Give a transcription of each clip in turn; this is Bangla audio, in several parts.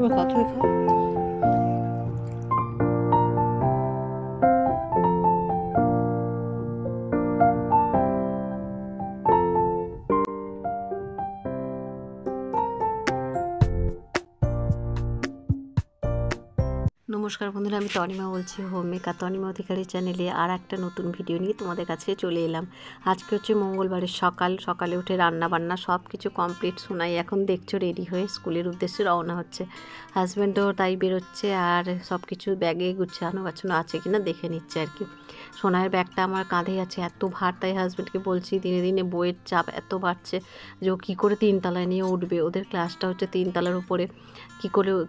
খাও, তুমি খাও। নমস্কার বন্ধুরা, আমি তনিমা বলছি হোম মেকার তনিমা অধিকারী চ্যানেলে আর একটা নতুন ভিডিও নিয়ে তোমাদের কাছে চলে এলাম। আজকে হচ্ছে মঙ্গলবারের সকালে উঠে রান্না বান্না সব কিছু কমপ্লিট। শোনাই এখন দেখছো রেডি হয়ে স্কুলের উদ্দেশ্যে রওনা হচ্ছে, হাজব্যান্ডও তাই বেরোচ্ছে, আর সব কিছু ব্যাগে গুছানো গাছানো আছে কিনা দেখে নিচ্ছে আর কি। সোনার ব্যাগটা আমার কাঁধে আছে, এত ভার, তাই হাজব্যান্ডকে বলছি দিনে দিনে বইয়ের চাপ এত বাড়ছে যে ও কী করে 3তলায় নিয়ে উঠবে, ওদের ক্লাসটা হচ্ছে 3তলার উপরে,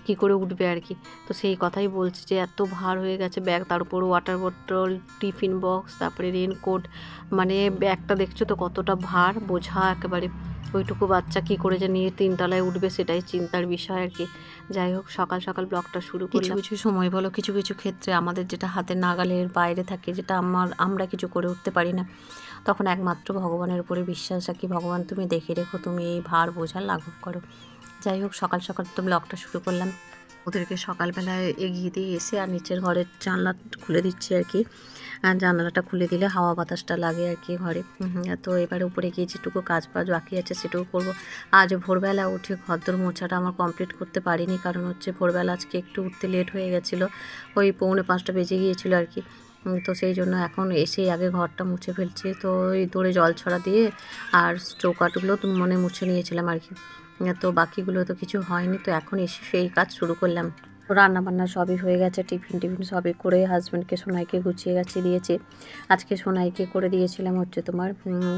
কী করে উঠবে আর কি। তো সেই কথাই বলছি যে এত ভার হয়ে গেছে ব্যাগ, তার উপর ওয়াটার বোতল, টিফিন বক্স, তারপরে রেনকোট, মানে ব্যাগটা দেখছো তো কতটা ভার, বোঝা একেবারে। ওইটুকু বাচ্চা কী করে যে নিয়ে 3তলায় উঠবে সেটাই চিন্তার বিষয় আর কি। যাই হোক, সকাল সকাল ব্লগটা শুরু করলাম। কিছু সময় বলো, কিছু কিছু ক্ষেত্রে আমাদের যেটা হাতের নাগালের বাইরে থাকে, যেটা আমরা কিছু করে উঠতে পারি না, তখন একমাত্র ভগবানের উপরে বিশ্বাস রাখি, ভগবান তুমি দেখে রেখো, তুমি এই ভার বোঝা লাঘব করো। যাই হোক, সকাল সকাল তো ব্লগটা শুরু করলাম। ওদেরকে সকালবেলায় এগিয়ে দিয়ে এসে আর নিচের ঘরের জানলা খুলে দিচ্ছি আর কি। আর জানালাটা খুলে দিলে হাওয়া বাতাসটা লাগে আর কি ঘরে। তো এবারে উপরে গিয়ে যেটুকু কাজ বাকি আছে সেটুকু করবো। আজ ভোরবেলা উঠে ঘরদোর মোছাটা আমার কমপ্লিট করতে পারিনি, কারণ হচ্ছে ভোরবেলা আজকে একটু উঠতে লেট হয়ে গেছিলো, ওই 4:45 বেজে গিয়েছিলো আর কি। তো সেই জন্য এখন এসেই আগে ঘরটা মুছে ফেলছি। তো ওই দৌড়ে জল ছড়া দিয়ে আর চৌকাটগুলো মনে মুছে নিয়েছিলাম আর কি। তো বাকিগুলো তো কিছু হয়নি, তো এখন এসে সেই কাজ শুরু করলাম। রান্না বান্না সবই হয়ে গেছে, টিফিন সবই করে হাজব্যান্ডকে সোনাইকে গুছিয়ে দিয়েছি। আজকে সোনাইকে করে দিয়েছিলাম হচ্ছে তোমার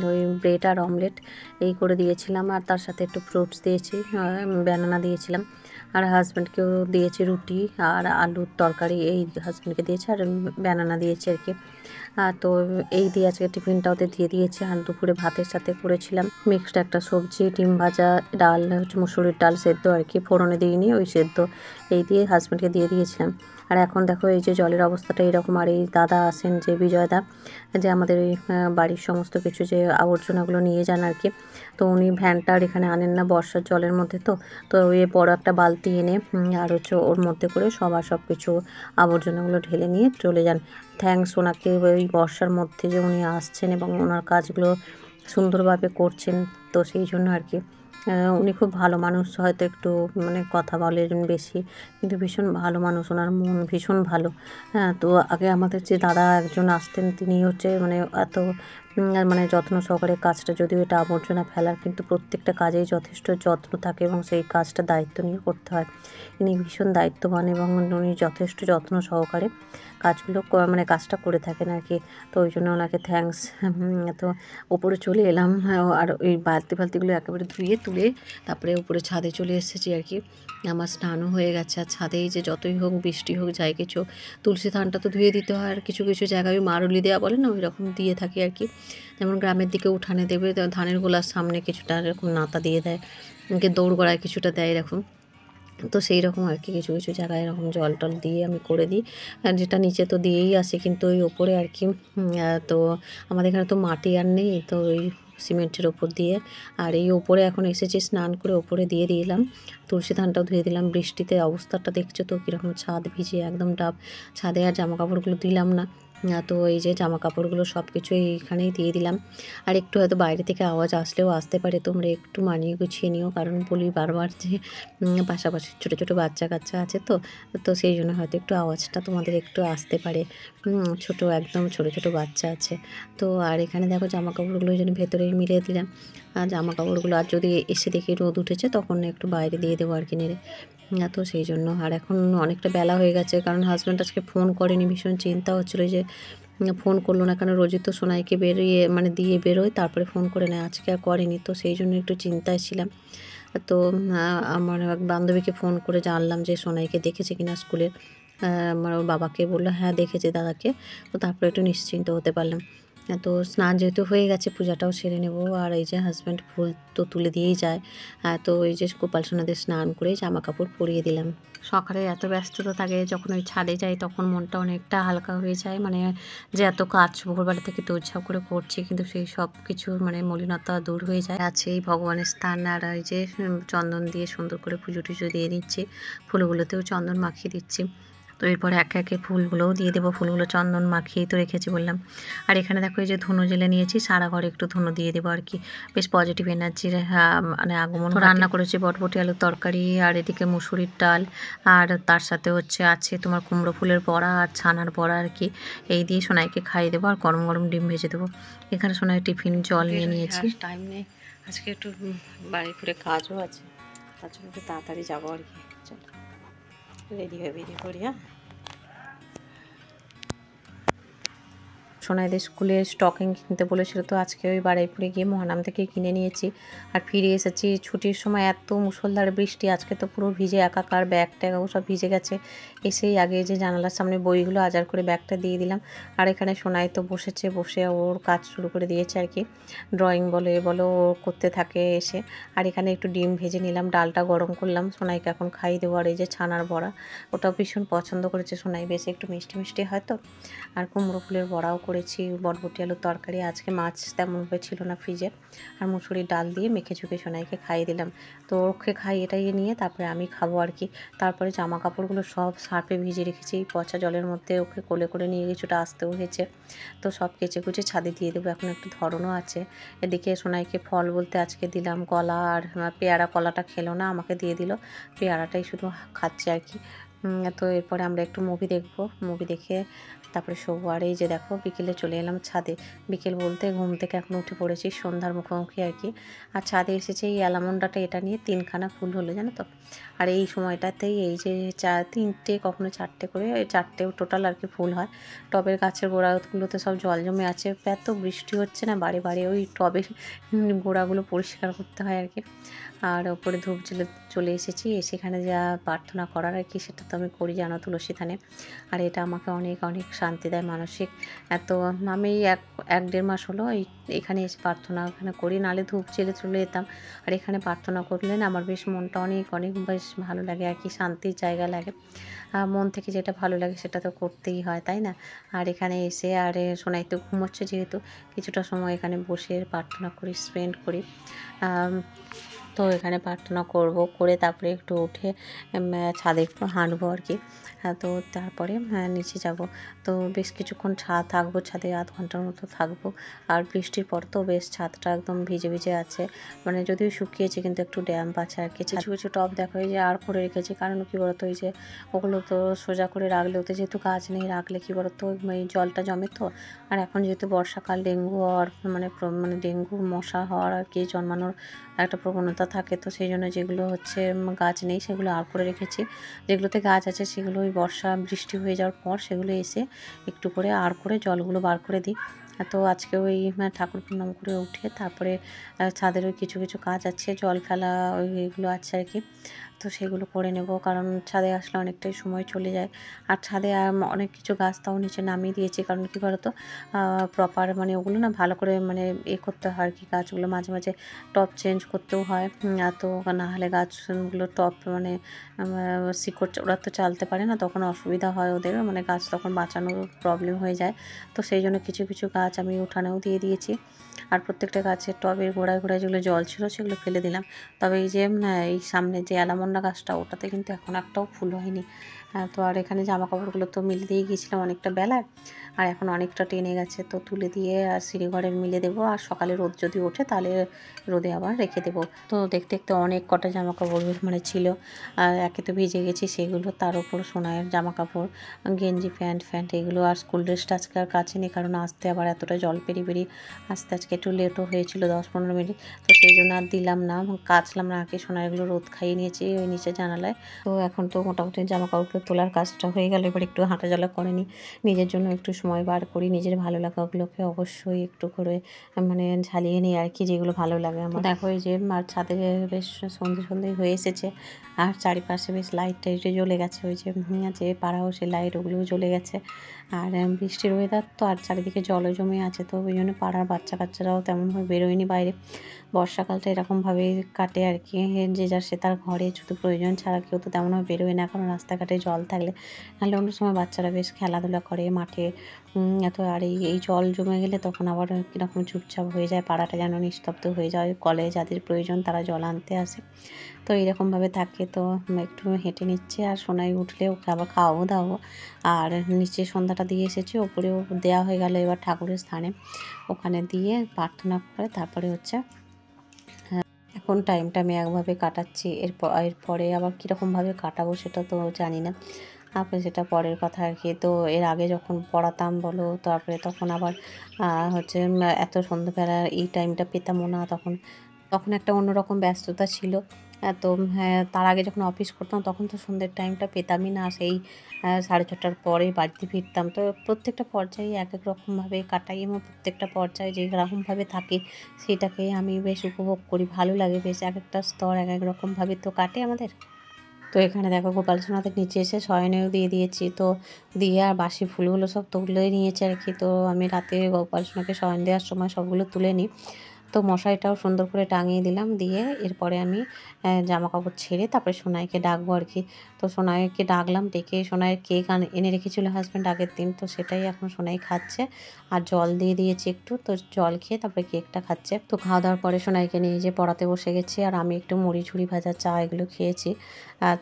ওই ব্রেড আর অমলেট এই করে দিয়েছিলাম, আর তার সাথে একটু ফ্রুটস দিয়েছি, ব্যানানা দিয়েছিলাম। আর হাজব্যান্ডকেও দিয়েছি রুটি আর আলুর তরকারি, এই হাজব্যান্ডকে দিয়েছি, আর ব্যানানা দিয়েছি আর কি। তো এই দিয়ে আজকে টিফিনটা ওদের দিয়ে দিয়েছি। আর দুপুরে ভাতের সাথে করেছিলাম মিক্সড একটা সবজি, ডিম ভাজা, ডাল হচ্ছে মুসুরির ডাল সেদ্ধ আর কি, ফোড়নে দিইনি, ওই সেদ্ধ এই দিয়ে হাজব্যান্ডকে দিয়ে দিয়েছিলাম। আর এখন দেখো এই যে জলের অবস্থাটা এরকম। আর এই দাদা আসেন যে বিজয়দা, যে আমাদের এই বাড়ির সমস্ত কিছু যে আবর্জনাগুলো নিয়ে যান আর কি, তো উনি ভ্যানটা আর এখানে আনেন না বর্ষার জলের মধ্যে, তো ওই বড় একটা বালতি এনে আর হচ্ছে ওর মধ্যে করে সব কিছু আবর্জনাগুলো ঢেলে নিয়ে চলে যান। থ্যাঙ্কস ওনাকে, ওই বর্ষার মধ্যে যে উনি আসছেন এবং ওনার কাজগুলো সুন্দরভাবে করছেন, তো সেই জন্য আর কি। উনি খুব ভালো মানুষ, হয়তো একটু মানে কথা বলেন বেশি, কিন্তু ভীষণ ভালো মানুষ, ওনার মন ভীষণ ভালো। হ্যাঁ, তো আগে আমাদের যে দাদা একজন আসতেন, তিনি হচ্ছে মানে এত মানে যত্ন সহকারে কাজটা, যদিও এটা আবর্জনা ফেলার, কিন্তু প্রত্যেকটা কাজেই যথেষ্ট যত্ন থাকে এবং সেই কাজটা দায়িত্ব নিয়ে করতে হয়। ইনি ভীষণ দায়িত্ববান এবং উনি যথেষ্ট যত্ন সহকারে কাজগুলো মানে কাজটা করে থাকেন আর কি। তো ওই জন্য ওনাকে থ্যাঙ্কস। তো ওপরে চলে এলাম, আর ওই বালতিগুলো একেবারে ধুয়ে তুলে তারপরে উপরে ছাদে চলে এসেছি আর কি। আমার স্নানও হয়ে গেছে। আর ছাদেই যে যতই হোক বৃষ্টি হোক যাই কিছু, তুলসী থানটা তো ধুয়ে দিতে হয়, আর কিছু কিছু জায়গায় মারুলি দেওয়া বলে না, ওই রকম দিয়ে থাকি আর কি। যেমন গ্রামের দিকে উঠানে দেবে, ধানের গোলার সামনে কিছুটা এরকম নাতা দিয়ে দেয়, দৌড় গড়ায় কিছুটা দেয় এরকম। তো সেই রকম আর কি, কিছু কিছু জায়গায় এরকম জল টল দিয়ে আমি করে দিই। আর যেটা নিচে তো দিয়েই আসে, কিন্তু ওই ওপরে আর কি, তো আমাদের এখানে তো মাটি আর নেই, তো ওই সিমেন্টের ওপর দিয়ে। আর এই ওপরে এখন এসেছি স্নান করে, ওপরে দিয়ে দিলাম তুলসী ধানটাও ধুয়ে দিলাম। বৃষ্টিতে অবস্থাটা দেখছো তো কীরকম, ছাদ ভিজিয়ে একদম ডাব। ছাদে আর জামা কাপড়গুলো দিলাম না, তো এই যে জামা কাপড়গুলো সব কিছু এইখানেই দিয়ে দিলাম। আর একটু হয়তো বাইরে থেকে আওয়াজ আসলেও আসতে পারে, তোমরা একটু মানিয়ে গুছিয়ে নিও, কারণ বলি বারবার যে পাশাপাশি ছোটো ছোটো বাচ্চা কাচ্চা আছে, তো সেই জন্য হয়তো একটু আওয়াজটা তোমাদের একটু আসতে পারে। ছোটো একদম ছোটো ছোটো বাচ্চা আছে তো। আর এখানে দেখো জামা কাপড়গুলো ওই জন্য ভেতরেই মিলিয়ে দিলাম। আর জামা কাপড়গুলো আর যদি এসে দেখি রোদ উঠেছে তখন একটু বাইরে দিয়ে দেবো আর কি নেড়ে। তো সেই জন্য। আর এখন অনেকটা বেলা হয়ে গেছে, কারণ হাজব্যান্ড আজকে ফোন করেনি, ভীষণ চিন্তা হচ্ছিলো যে ফোন করলো না, কারণ রোজই তো সোনাইকে বেরিয়ে মানে দিয়ে বেরোয় তারপরে ফোন করে নেয়, আজকে আর করেনি, তো সেই জন্য একটু চিন্তায় ছিলাম। তো আমার এক বান্ধবীকে ফোন করে জানলাম যে সোনাইকে দেখেছে কিনা স্কুলের। আমার ওর বাবাকে বললো হ্যাঁ দেখেছে দাদাকে, তো তারপরে একটু নিশ্চিন্ত হতে পারলাম। তো স্নান যেহেতু হয়ে গেছে, পূজাটাও সেরে নেব। আর এই যে হাজব্যান্ড ফুল তো তুলে দিয়েই যায়। তো এই যে গোপাল সোনাদের স্নান করে জামা কাপড় পরিয়ে দিলাম। সকালে এত ব্যস্ততা থাকে, যখন ওই ছাদে যাই তখন মনটা অনেকটা হালকা হয়ে যায়। মানে যে এত কাজ ভোরবেলা থেকে দৌড়ঝাঁপ করে করছি, কিন্তু সেই সব কিছু মানে মলিনতা দূর হয়ে যায়। আছে এই ভগবানের স্থান। আর এই যে চন্দন দিয়ে সুন্দর করে পুজো টুজো দিয়ে নিচ্ছি, ফুলগুলোতেও চন্দন মাখিয়ে দিচ্ছি। তো এরপর একে একে ফুলগুলোও দিয়ে দেবো। ফুলগুলো চন্দন মাখিয়েই তো রেখেছি বললাম। আর এখানে দেখো এই যে ধুনো জেলে নিয়েছি, সারা ঘরে একটু ধুনো দিয়ে দেবো আর কি, বেশ পজিটিভ এনার্জির মানে আগমন। রান্না করেছি বটবটি আলুর তরকারি, আর এদিকে মুসুরির ডাল, আর তার সাথে আছে তোমার কুমড়ো ফুলের বড়া আর ছানার বড়া আর কি। এই দিয়ে সোনাইকে খাইয়ে দেবো, আর গরম গরম ডিম ভেজে দেবো। এখানে সোনাই টিফিন জল নিয়ে নিয়েছি। টাইম নেই আজকে, একটু বাড়ি ঘুরে কাজও আছে, তার জন্য একটু তাড়াতাড়ি যাবো আর কি। চলো রেডি হয়ে বেরিয়ে পড়ি। হ্যাঁ, সোনাইদের স্কুলে স্টকিং কিনতে বলেছিল, তো আজকে ওই বারুইপুরে গিয়ে মহানাম থেকে কিনে নিয়েছি। আর ফিরে এসেছি ছুটির সময়, এত মুষলধার বৃষ্টি, আজকে তো পুরো ভিজে একাকার, ব্যাগ ট্যাগও সব ভিজে গেছে। এসেই আগে যে জানালার সামনে বইগুলো আজার করে ব্যাগটা দিয়ে দিলাম। আর এখানে সোনাই তো বসেছে, বসে ওর কাজ শুরু করে দিয়েছে আর কি, ড্রয়িং বলো ও করতে থাকে এসে। আর এখানে একটু ডিম ভেজে নিলাম, ডালটা গরম করলাম, সোনাইকে এখন খাইয়ে দেবো। আর এই যে ছানার বড়া, ওটাও ভীষণ পছন্দ করেছে সোনাই, বেশ একটু মিষ্টি মিষ্টি হয় তো। আর কুমড়ো ফুলের বড়াও করেছি, বটবটি আলুর তরকারি, আজকে মাছ তেমনভাবে ছিল না ফ্রিজে। আর মুসুরির ডাল দিয়ে মেখে ঝুঁকে সোনাইকে খাইয়ে দিলাম। তো ওকে খাইয়ে টাইয়ে নিয়ে তারপরে আমি খাবো আর কি। তারপরে জামা কাপড়গুলো সব সার্ফে ভিজিয়ে রেখেছি, পচা জলের মধ্যে ওকে কোলে করে নিয়ে কিছুটা আসতেও হয়েছে। তো সব কেচে কুচে ছাদে দিয়ে দেবো, এখন একটু ধরনও আছে। এদিকে সোনাইকে ফল বলতে আজকে দিলাম কলা, আর পেয়ারা। কলাটা খেলো না, আমাকে দিয়ে দিল, পেয়ারাটাই শুধু খাচ্ছে আর কি। তো এরপরে আমরা একটু মুভি দেখবো, মুভি দেখে তারপরে শোবো। আর এই যে দেখো বিকেলে চলে এলাম ছাদে। বিকেল বলতে ঘুম থেকে এখন উঠে পড়েছি, সন্ধ্যার মুখোমুখি আর কি। আর ছাদে এসেছে এই অ্যালামন্ডাটা, এটা নিয়ে 3খানা ফুল হলো জানো তো। আর এই সময়টাতেই এই যে 3টে কখনো 4টে করে, 4টে টোটাল আর কি ফুল হয়। টবের গাছের গোড়াগুলোতে সব জল জমে আছে, এত বৃষ্টি হচ্ছে না, বারে বারে ওই টবের গোড়াগুলো পরিষ্কার করতে হয় আর কি। আর ওপরে ধূপ চলে এসেছি, সেখানে যা প্রার্থনা করার আর কি, সেটা তো আমি করি জানো, তুলসী থানে। আর এটা আমাকে অনেক অনেক শান্তি দেয় মানসিক। এত আমি 1-1.5 মাস হলো এখানে এসে প্রার্থনা এখানে করি, নাহলে ধূপ জেলে চলে যেতাম। আর এখানে প্রার্থনা করলে না আমার বেশ মনটা অনেক অনেক বেশ ভালো লাগে আর কি, শান্তির জায়গা লাগে। মন থেকে যেটা ভালো লাগে সেটা তো করতেই হয়, তাই না? আর এখানে এসে আর সোনাই তো ঘুমোচ্ছে, যেহেতু কিছুটা সময় এখানে বসে প্রার্থনা করি, স্পেন্ড করি। তো এখানে প্রার্থনা করে তারপরে একটু উঠে ছাদে একটু হাঁটবো আর কি। তো তারপরে নিচে যাব। তো বেশ কিছুক্ষণ থাকবো ছাদে, আধ ঘন্টার মতো থাকবো। আর বৃষ্টির পর তো বেশ ছাদটা একদম ভিজে ভিজে আছে, মানে যদিও শুকিয়েছে কিন্তু একটু ড্যাম্প আছে আর কি। কিছু কিছু টব দেখো এই যে আর করে রেখেছি, কারণ কী বলতো এই যে ওগুলো তো সোজা করে রাখলে, ওতে যেহেতু গাছ নেই, রাখলে কী বলতো এই জলটা জমে তো। আর এখন যেহেতু বর্ষাকাল, ডেঙ্গু হওয়ার মানে ডেঙ্গু মশা হওয়ার আর কি জন্মানোর একটা প্রবণতা থাকে, তো সেই জন্য যেগুলো গাছ নেই সেগুলো আর করে রেখেছি। যেগুলোতে গাছ আছে সেগুলো ওই বর্ষা বৃষ্টি হয়ে যাওয়ার পর সেগুলো এসে একটু করে আর করে জলগুলো বার করে দিই। তো আজকে ওই ঠাকুর প্রণাম করে উঠে তারপরে ছাদের ওই কিছু কিছু কাজ আছে, জল ফেলা ওইগুলো আছে আর কি। তো সেগুলো করে নেব, কারণ ছাদে আসলে অনেকটাই সময় চলে যায়। আর ছাদে অনেক কিছু গাছ তাও নিচে নামিয়ে দিয়েছি, কারণ কী বলতো প্রপার মানে ওগুলো না ভালো করে মানে করতে হয় আর কি, গাছগুলো মাঝে মাঝে টব চেঞ্জ করতেও হয়। তো না হলে গাছগুলো টব মানে শিকড় ওরা তো চালতে পারে না, তখন অসুবিধা হয় ওদের, মানে গাছ তখন বাঁচানোর প্রবলেম হয়ে যায়। তো সেই জন্য কিছু কিছু গাছ আমি উঠানেও দিয়ে দিয়েছি। আর প্রত্যেকটা গাছের টবের গোড়ায় গোড়ায় যেগুলো জল ছিল সেগুলো ফেলে দিলাম। তবে এই যে এই সামনে যে অ্যালামন্ডা গাছটা, ওটাতে কিন্তু এখন একটাও ফুল হয়নি। তো আর এখানে জামা কাপড়গুলো তো মিলে দিয়ে গিয়েছিলাম অনেকটা বেলায়, আর এখন অনেকটা টেনে গেছে, তো তুলে দিয়ে আর সিঁড়িঘরে মিলে দেবো। আর সকালে রোদ যদি ওঠে তাহলে রোদে আবার রেখে দেবো। তো দেখতে দেখতে অনেক কটা জামা কাপড় মানে ছিল, আর একে তো ভিজে গেছি সেগুলো, তার উপর সোনাইয়ের জামা কাপড়, গেঞ্জি প্যান্ট এগুলো। আর স্কুল ড্রেসটা আজকে আর কাছে নেই, কারণ আসতে আবার এতটা জল পেরিয়ে আসতে আজকে একটু লেটও হয়েছিল 10-15 মিনিট, তো সেই জন্য আর দিলাম না, কাচলাম না আগে। সোনাইগুলো রোদ খাইয়ে নিয়েছি ওই নিচে জানালায়। তো এখন তো মোটামুটি জামা কাপড়গুলো তোলার কাজটা হয়ে গেল, এবার একটু হাঁটাচলা করে নিই, নিজের জন্য একটু সময় বার করি, নিজের ভালো লাগাগুলোকে অবশ্যই একটু করে মানে ঝালিয়ে নিই আর কি, যেগুলো ভালো লাগে আমার। দেখো এই যে আর ছাদে বেশ সন্ধে সন্ধে হয়ে এসেছে, আর চারিপাশে বেশ লাইট টাইটে জ্বলে গেছে, ওই যে পাড়া হাউসের লাইট ওগুলোও জ্বলে গেছে। আর বৃষ্টির ওয়েদার তো, আর চারিদিকে জলও জমে আছে, তো ওই জন্য পাড়ার বাচ্চা কাচ্চারাও তেমনভাবে বেরোয়নি বাইরে। বর্ষাকালটা এরকমভাবেই কাটে আর কি, যে যার সে তার ঘরে শুধু প্রয়োজন ছাড়া কেউ তো তেমনভাবে বেরোয় না, কারণ রাস্তাঘাটে জল থাকলে। নাহলে অন্য সময় বাচ্চারা বেশ খেলাধুলা করে মাঠে, এত আর এই জল জমে গেলে তখন আবার কীরকম চুপচাপ হয়ে যায়, পাড়াটা যেন নিস্তব্ধ হয়ে যায়। কলে যাদের প্রয়োজন তারা জল আনতে আসে, তো এইরকমভাবে থাকে। তো একটু হেঁটে নিচ্ছে, আর সোনাই উঠলে ওকে আবার খাওয়াবো দাওয়াবো। আর নিচে সন্ধ্যাটা দিয়ে এসেছি, ওপরেও দেওয়া হয়ে গেল এবার ঠাকুরের স্থানে, ওখানে দিয়ে প্রার্থনা করে তারপরে হচ্ছে এখন টাইমটা আমি একভাবে কাটাচ্ছি। এরপরে আবার কীরকমভাবে কাটাবো সেটা তো জানি না, তারপরে সেটা পরের কথা আর কি। তো এর আগে যখন পড়াতাম বলো, তারপরে তখন আবার হচ্ছে এত সন্ধ্যাবেলা এই টাইমটা পেতামও না, তখন একটা অন্যরকম ব্যস্ততা ছিল। তো হ্যাঁ, তার আগে যখন অফিস করতাম তখন তো সন্ধ্যের টাইমটা পেতামই না, সেই 6:30টার পরে বাড়িতে ফিরতাম। তো প্রত্যেকটা পর্যায়ে এক এক রকমভাবে কাটাই, এবং প্রত্যেকটা পর্যায়ে যে রকমভাবে থাকি সেটাকেই আমি বেশ উপভোগ করি, ভালো লাগে বেশ। এক একটা স্তর এক এক রকমভাবে তো কাটে আমাদের। তো এখানে দেখো গোপাল সোনাদের নিচে এসে শয়নেও দিয়ে দিয়েছি, তো দিয়ে আর বাসি ফুলগুলো সব তুলে নিয়েছে আর কি। তো আমি রাতে গোপাল সোনাকে শয়ন দেওয়ার সময় সবগুলো তুলে নিই, তো মশারিটাও সুন্দর করে টাঙিয়ে দিলাম। দিয়ে এরপরে আমি জামা কাপড় ছেড়ে তারপরে সোনাইকে ডাকবো আর কি। তো সোনাইকে ডাকলাম, ডেকে সোনাইয়ের কেক এনে রেখেছিলো হাজব্যান্ড আগের দিন, তো সেটাই এখন সোনাই খাচ্ছে। আর জল দিয়ে দিয়েছি একটু, তো জল খেয়ে তারপরে কেকটা খাচ্ছে। তো খাওয়া দাওয়ার পরে সোনাইকে নিয়ে যে পড়াতে বসে গেছি, আর আমি একটু মুড়ি ঝুড়ি ভাজা চা এগুলো খেয়েছি।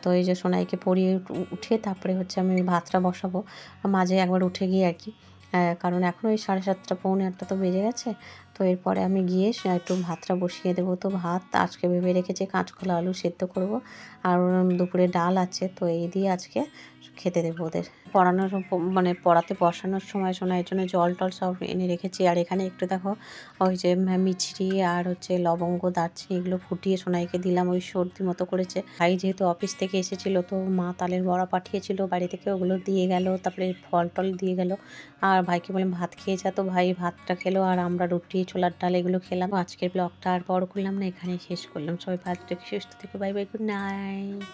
তো এই যে সোনাইকে পড়িয়ে উঠে তারপরে হচ্ছে আমি ভাতটা বসাবো, মাঝে একবার উঠে গিয়ে আর কি, কারণ এখন ওই 7:30 পৌনে 8টা তো বেজে গেছে। তো এরপরে আমি গিয়ে একটু ভাতটা বসিয়ে দেবো। তো ভাত আজকে ভেবে রেখেছি কাঁচকলা আলু সেদ্ধ করব, আর দুপুরে ডাল আছে, তো এই দিয়ে আজকে খেতে দেবো ওদের। মানে পড়াতে বসানোর সময় সোনাইয়ের জন্য জল টল সব এনে রেখেছি। আর এখানে একটু দেখো ওই যে মিছরি আর হচ্ছে লবঙ্গ দারচিনি এগুলো ফুটিয়ে সোনাইকে দিলাম, ওই সর্দি মতো করেছে। ভাই যেহেতু অফিস থেকে এসেছিলো, তো মা তালের বড়া পাঠিয়েছিল বাড়ি থেকে, ওগুলো দিয়ে গেল, তারপরে ফল টল দিয়ে গেল। আর ভাইকে বললাম ভাত খেয়ে যা, তো ভাই ভাতটা খেলো, আর আমরা রুটি ছোলার ডাল এগুলো খেলাম। আজকের ব্লগটা আর বড় করলাম না, এখানেই শেষ করলাম। সবাই ভালো থেকে সুস্থ থেকে, বাই বাই, গুড নাইট।